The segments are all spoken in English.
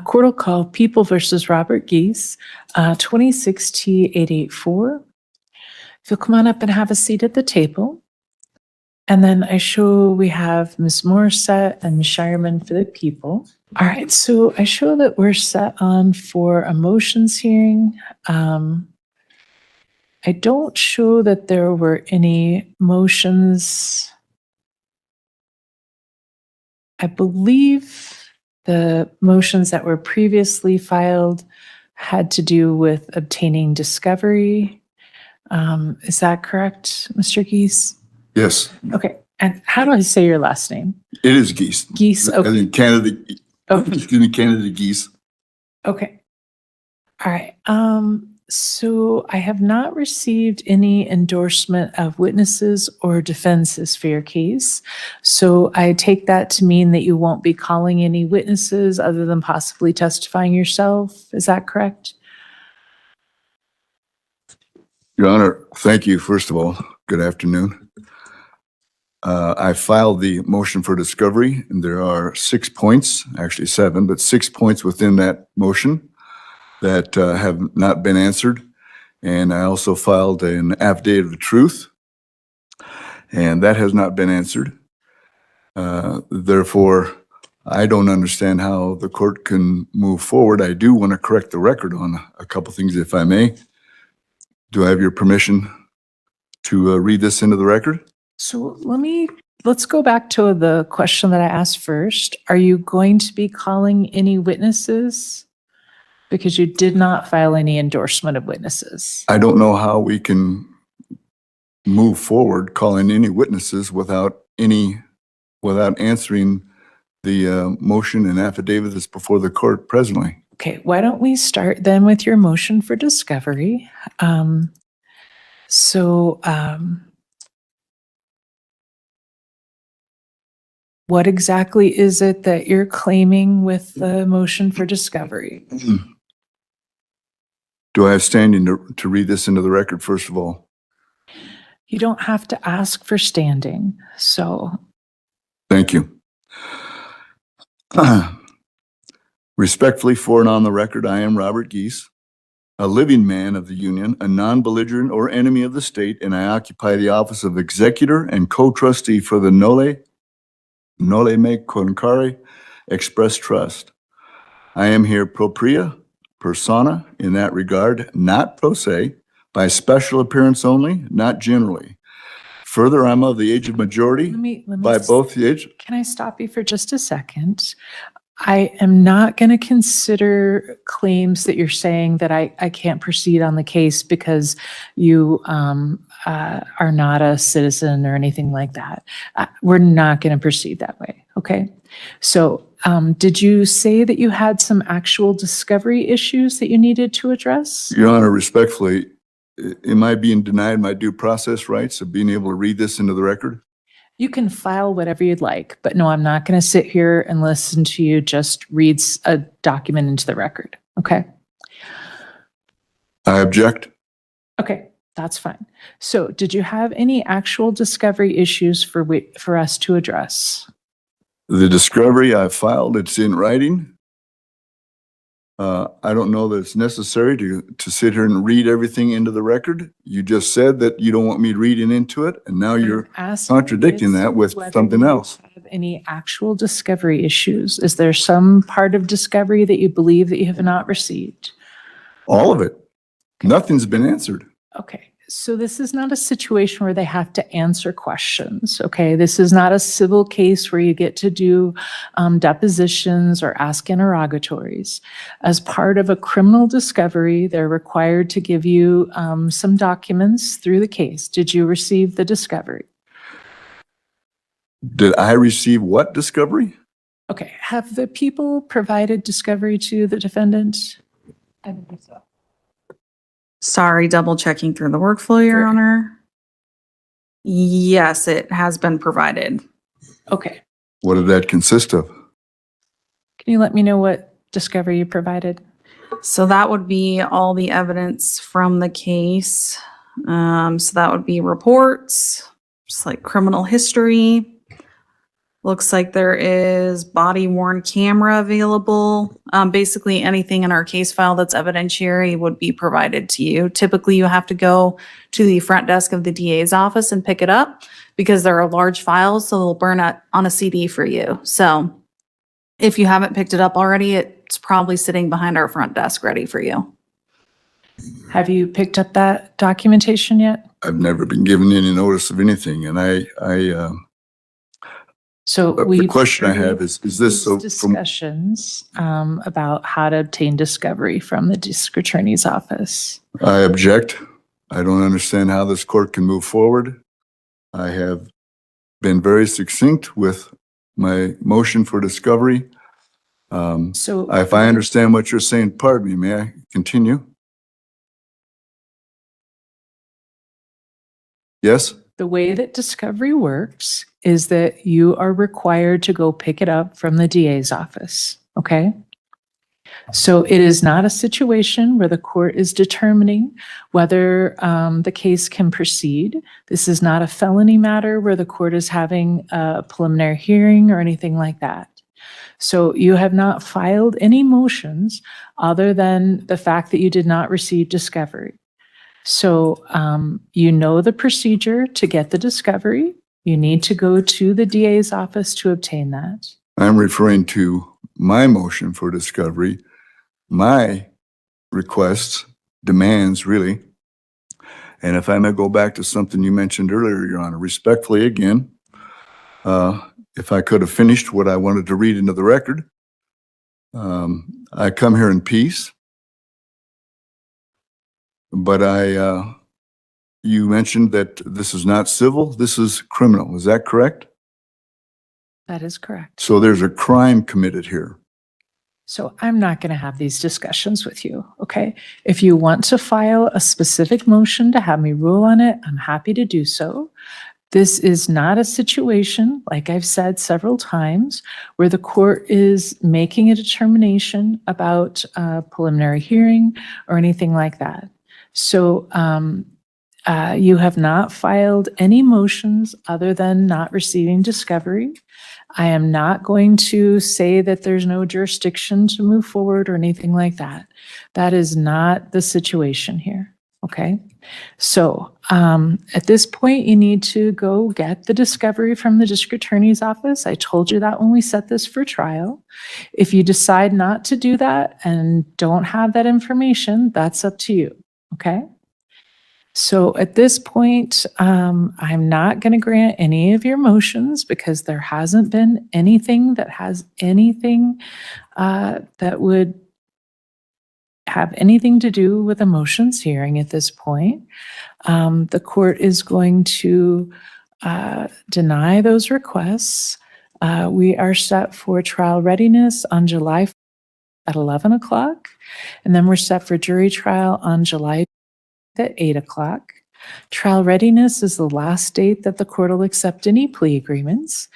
Court will call People versus Robert Geese, 26T884. If you'll come on up and have a seat at the table. And then I show we have Ms. Morissette and Ms. Shireman for the People. All right, so I show that we're set on for a motions hearing. I don't show that there were any motions. I believe the motions that were previously filed had to do with obtaining discovery. Is that correct, Mr. Geese? Yes, Okay. And how do I say your last name? it is Geese. Geese. I Okay. think Canada, Okay. excuse me, Canada Geese. Okay. All right. So I have not received any endorsement of witnesses or defenses for your case. So I take that to mean that you won't be calling any witnesses other than possibly testifying yourself. Is that correct? Your Honor, thank you, first of all. Good afternoon. I filed the motion for discovery, and there are 6 points, actually 7, but 6 points within that motion that have not been answered. And I also filed an Affidavit of Truth, and that has not been answered. Therefore, I don't understand how the court can move forward. I do want to correct the record on a couple things, if I may. Do I have your permission to read this into the record? So let's go back to the question that I asked first. Are you going to be calling any witnesses? Because you did not file any endorsement of witnesses. I don't know how we can move forward calling any witnesses without answering the motion and affidavit that's before the court presently. Okay, why don't we start then with your motion for discovery? What exactly is it that you're claiming with the motion for discovery? Do I have standing to read this into the record, first of all? You don't have to ask for standing, so. Thank you. Respectfully, for and on the record, I am Robert Geese, a living man of the Union, a non-belligerent or enemy of the state, and I occupy the office of Executor and Co-Trustee for the Nole Me Concari Express Trust. I am here propria persona in that regard, not pro se, by special appearance only, not generally. Further, I'm of the age of majority by both the age. Can I stop you for just a second? I am not going to consider claims that you're saying that I can't proceed on the case because you are not a citizen or anything like that. We're not going to proceed that way, okay? So did you say that you had some actual discovery issues that you needed to address? Your Honor, respectfully, am I being denied my due process rights of being able to read this into the record? You can file whatever you'd like, but no, I'm not going to sit here and listen to you just read a document into the record, okay? I object. Okay, that's fine. So did you have any actual discovery issues for us to address? The discovery I filed, it's in writing. I don't know that it's necessary to sit here and read everything into the record. You just said that you don't want me reading into it, and now you're contradicting that with something else. Have any actual discovery issues? Is there some part of discovery that you believe that you have not received? All of it. Nothing's been answered. Okay, so this is not a situation where they have to answer questions, okay? This is not a civil case where you get to do depositions or ask interrogatories. As part of a criminal discovery, they're required to give you some documents through the case. Did you receive the discovery? Did I receive what discovery? Okay, have the people provided discovery to the defendant? I don't think so. Sorry, double checking through the workflow, Your Honor. Yes, it has been provided. Okay. What did that consist of? Can you let me know what discovery you provided? So that would be all the evidence from the case. So that would be reports, just like criminal history, Looks like there is body worn camera available. Basically anything in our case file that's evidentiary would be provided to you. Typically, you have to go to the front desk of the DA's office and pick it up because there are large files, so they'll burn it on a CD for you. So if you haven't picked it up already, it's probably sitting behind our front desk ready for you. Have you picked up that documentation yet? I've never been given any notice of anything, and So the we. question I have is this so from, Discussions about how to obtain discovery from the district attorney's office. I object. I don't understand how this court can move forward. I have been very succinct with my motion for discovery. So If I understand what you're saying, pardon me, may I continue? Yes? the way that discovery works is that you are required to go pick it up from the DA's office, okay? So it is not a situation where the court is determining whether the case can proceed. This is not a felony matter where the court is having a preliminary hearing or anything like that. So you have not filed any motions other than the fact that you did not receive discovery. So you know the procedure to get the discovery. You need to go to the DA's office to obtain that. I'm referring to my motion for discovery, my requests, demands, really. And if I may go back to something you mentioned earlier, Your Honor, respectfully again, if I could have finished what I wanted to read into the record, I come here in peace. But you mentioned that this is not civil, this is criminal. Is that correct? That is correct. So there's a crime committed here. So I'm not going to have these discussions with you, okay? If you want to file a specific motion to have me rule on it, I'm happy to do so. This is not a situation, like I've said several times, where the court is making a determination about a preliminary hearing or anything like that. So you have not filed any motions other than not receiving discovery. I am not going to say that there's no jurisdiction to move forward or anything like that. That is not the situation here, okay? So at this point, you need to go get the discovery from the district attorney's office. I told you that when we set this for trial. If you decide not to do that and don't have that information, that's up to you, okay? So at this point, I'm not going to grant any of your motions because there hasn't been anything that has anything that would have anything to do with a motions hearing at this point. The court is going to deny those requests. We are set for trial readiness on July at 11 o'clock, and then we're set for jury trial on July at 8 o'clock. Trial readiness is the last date that the court will accept any plea agreements.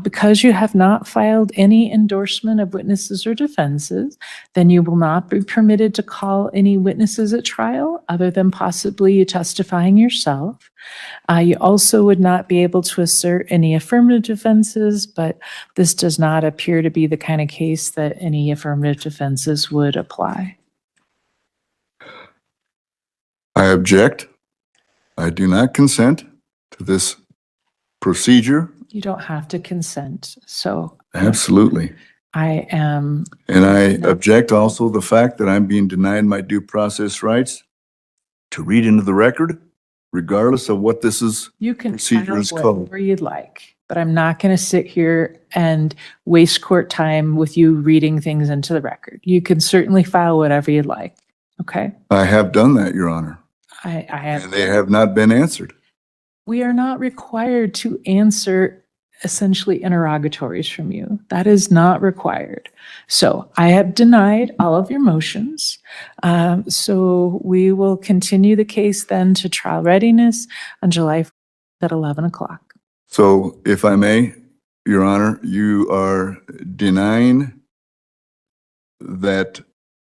Because you have not filed any endorsement of witnesses or defenses, then you will not be permitted to call any witnesses at trial other than possibly you testifying yourself. You also would not be able to assert any affirmative defenses, but this does not appear to be the kind of case that any affirmative defenses would apply. I object. I do not consent to this procedure. You don't have to consent, so Absolutely. I am. And I object also the fact that I'm being denied my due process rights to read into the record, regardless of what this is. You can procedure file is called. whatever you'd like, but I'm not going to sit here and waste court time with you reading things into the record. You can certainly file whatever you'd like, okay? I have done that, Your Honor, I have. and they have not been answered. We are not required to answer essentially interrogatories from you. That is not required. So I have denied all of your motions. So we will continue the case then to trial readiness on July at 11 o'clock. So if I may, Your Honor, you are denying that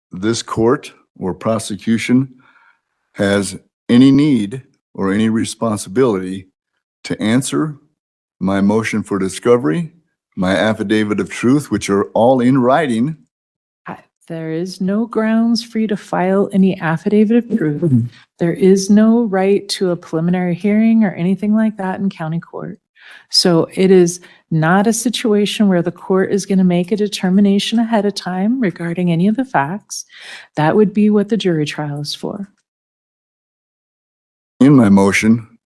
this court or prosecution has any need or any responsibility to answer my motion for discovery my affidavit of truth, which are all in writing. There is no grounds for you to file any affidavit of truth. There is no right to a preliminary hearing or anything like that in county court. So it is not a situation where the court is going to make a determination ahead of time regarding any of the facts. That would be what the jury trial is for. In my motion,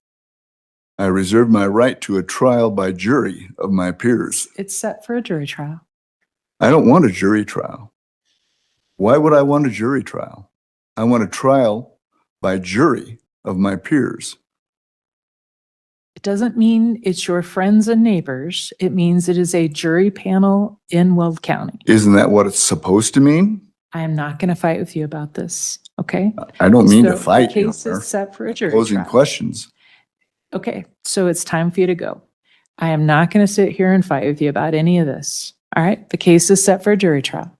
I reserve my right to a trial by jury of my peers. It's set for a jury trial. I don't want a jury trial. Why would I want a jury trial? I want a trial by jury of my peers. It doesn't mean it's your friends and neighbors. It means it is a jury panel in Weld County. Isn't that what it's supposed to mean? I am not going to fight with you about this, okay? I don't mean to So fight the you. case is set for a jury Posing trial. questions. Okay, so it's time for you to go. I am not going to sit here and fight with you about any of this. All right, the case is set for a jury trial.